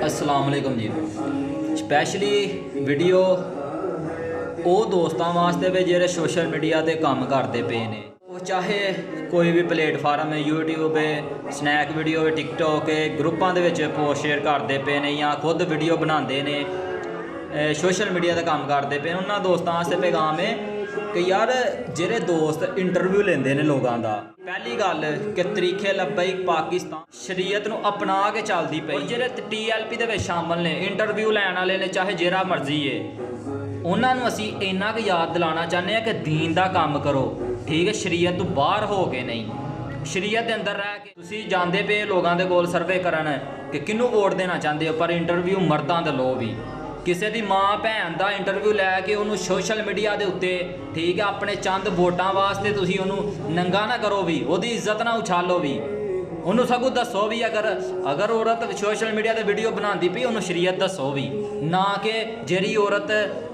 अस्सलाम वालेकुम जी। Specially video वो दोस्तों वास्ते भी जेह्ड़े सोशल मीडिया ते कम्म करते पे ने, वो चाहे कोई भी प्लेटफार्म है, यूट्यूब है, स्नैक वीडियो है, टिकटॉक है, ग्रुपां दे विच पोस्ट शेयर करते पे ने या खुद वीडियो बनाते ने, सोशल मीडिया ते कम्म करते पे। उन्होंने दोस्तों वास्ते पैगाम है कि यार जेह्ड़े दोस्त इंटरव्यू लेंदे ने लोगों का, पहली गल कि तरीके लब्बैक पाकिस्तान शरीयत नूं अपना के चलदी पई। जेह्ड़े TLP दे विच शामिल ने, इंटरव्यू लैण वाले ने, चाहे जेह्ड़ा मर्जी है, उन्होंने असी इन्ना क याद दिलाना चाहते हैं कि दीन का काम करो, ठीक है, शरीयत तो बाहर हो के नहीं, शरीयत के अंदर रह के। तुसीं जांदे पे लोगों के कोल सर्वे करन कि किनू वोट देना चाहते हो, पर इंटरव्यू मर्दां दे लो भी। किसी की माँ भैन का इंटरव्यू लैके उन्होंने सोशल मीडिया के उत्ते, ठीक है, अपने चंद वोटां वास्ते तुसीं उन्होंने नंगा ना करो भी, उसकी इज्जत ना उछालो भी, उन्होंने सगों दसो भी। अगर औरत सोशल मीडिया ते वीडियो बनाती पई, उन्होंने शरीयत दसो भी, ना कि जेह्ड़ी औरत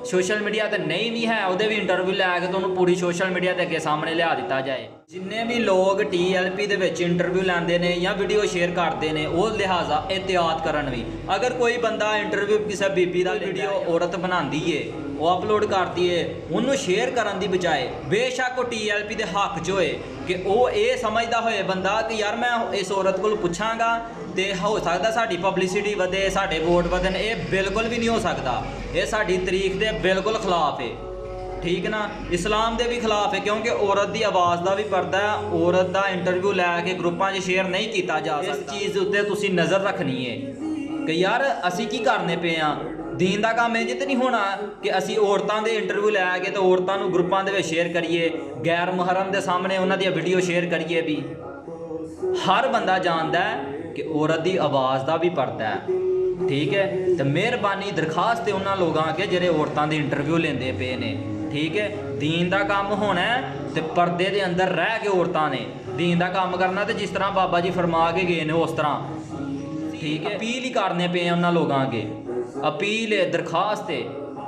सोशल मीडिया ते नहीं भी है उहदे भी इंटरव्यू लैके तो उन्होंने पूरी सोशल मीडिया के अगे सामने लिया दिता जाए। जिन्ने भी लोग TLP दे विच इंटरव्यू लैंदे ने या वीडियो शेयर करते हैं, वो लिहाजा एहतियात करन भी। अगर कोई बंदा इंटरव्यू किसी बीबी का वीडियो औरत बनाती है, वो अपलोड करती है, उन्होंने शेयर करने की बजाय बेशक वो TLP के हक च होए कि वो ये समझदा होए बंदा कि यार मैं इस औरत को पुछांगा तो हो सकता साड़ी पब्लिसिटी वधे, साढ़े वोट वधन। ये बिल्कुल भी नहीं हो सकता, ये साड़ी तरीक के बिल्कुल खिलाफ है, ठीक ना, इस्लाम के भी खिलाफ है, क्योंकि औरत की आवाज़ का भी पर्दा है। औरत का इंटरव्यू लैके ग्रुपां च शेयर नहीं किया जा सकता। इस चीज़ उत्ते तुसीं नज़र रखनी है कि यार असी की करने पे हाँ। दीन का काम इंज तो नहीं होना कि असी औरतों के इंटरव्यू लैके तो औरतों को ग्रुपां दे विच शेयर करिए, गैर मुहर्रम के सामने उन्हां दी वीडियो शेयर करिए भी। हर बंदा जानता है कि औरत की आवाज़ का भी पर्दा है, ठीक है। तो मेहरबानी दरखास्त है उन्होंने लोगों के जेह्ड़े औरतों के इंटरव्यू लेंदे पे ने, ठीक है। दीन का काम होना है तो पर्दे के अंदर रह के औरतों ने दीन का काम करना, तो जिस तरह बाबा जी फरमा के गए ने उस तरह, ठीक है। अपील ही करने पे उन्होंने लोगों के, अपील है, दरखास्त है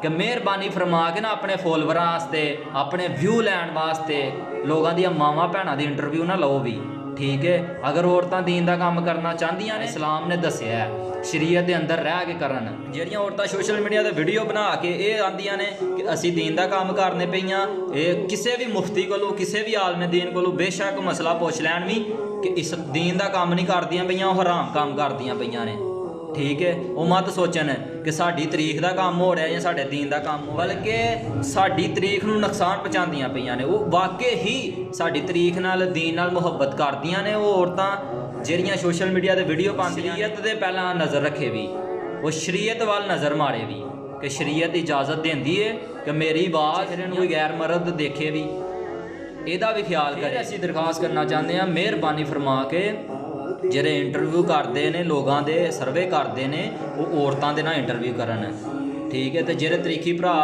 कि मेहरबानी फरमा के ना अपने फॉलोवरां वास्ते, अपने व्यू लैन वास्ते लोगों दी मावां भैनां दी इंटरव्यू ना लो भी, ठीक है। अगर औरतां दीन का काम करना चाहदियां ने, इस्लाम ने दस्सिया है शरीयत के अंदर रह के करन। ਜਿਹੜੀਆਂ औरतां सोशल मीडिया ते वीडियो बना के ये आंदियां ने कि असी दीन का काम करने पईयां, ये किसी भी मुफ्ती कोलों, किसी भी आलमे दीन कोलों बेशक मसला पुछ लैन भी कि इस दीन का काम नहीं करदियां पईयां, वो हराम काम करदियां पईयां ने, ठीक है। वो मत सोचन कि साड़ी तरीक का काम हो रहा है या साढ़े दीन का काम हो, बल्कि साड़ी तरीक नूं नुकसान पहुँचादियां पईयां ने। वो वाकई ही साड़ी तरीक नाल दीन नाल मुहब्बत करदियां ने। वो औरतां ਜਿਹੜੀਆਂ सोशल मीडिया ते वीडियो पाਉਂਦੀਆਂ शरीयत दे पहला नज़र रखे भी, वो शरीयत वाल नज़र मारे भी कि शरीयत इजाज़त देंदी है कि मेरी आवाज़ कोई गैर मर्द देखे भी, ਇਹਦਾ भी ख्याल करे। असीं दरखास्त करना चाहते हैं, मेहरबानी फरमा के ਜਿਹੜੇ इंटरव्यू करते हैं लोगों के, सर्वे करते हैं, वो औरतों के ना इंटरव्यू करन, ठीक है। तो ਜਿਹੜੇ तरीकी भरा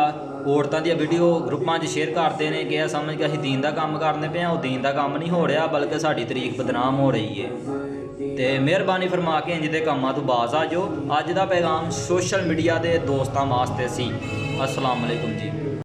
औरतों दी वीडियो ग्रुपां च शेयर करते हैं कि समझ के असीं दीन का काम करने पे, वो दीन का काम नहीं हो रहा, बल्कि साड़ी तरीक बदनाम हो रही है। तो मेहरबानी फरमा के इंज दे कामां तो बाज आ जाओ। अज का पैगाम सोशल मीडिया के दोस्तों वास्ते सी। अस्सलाम वालेकुम जी।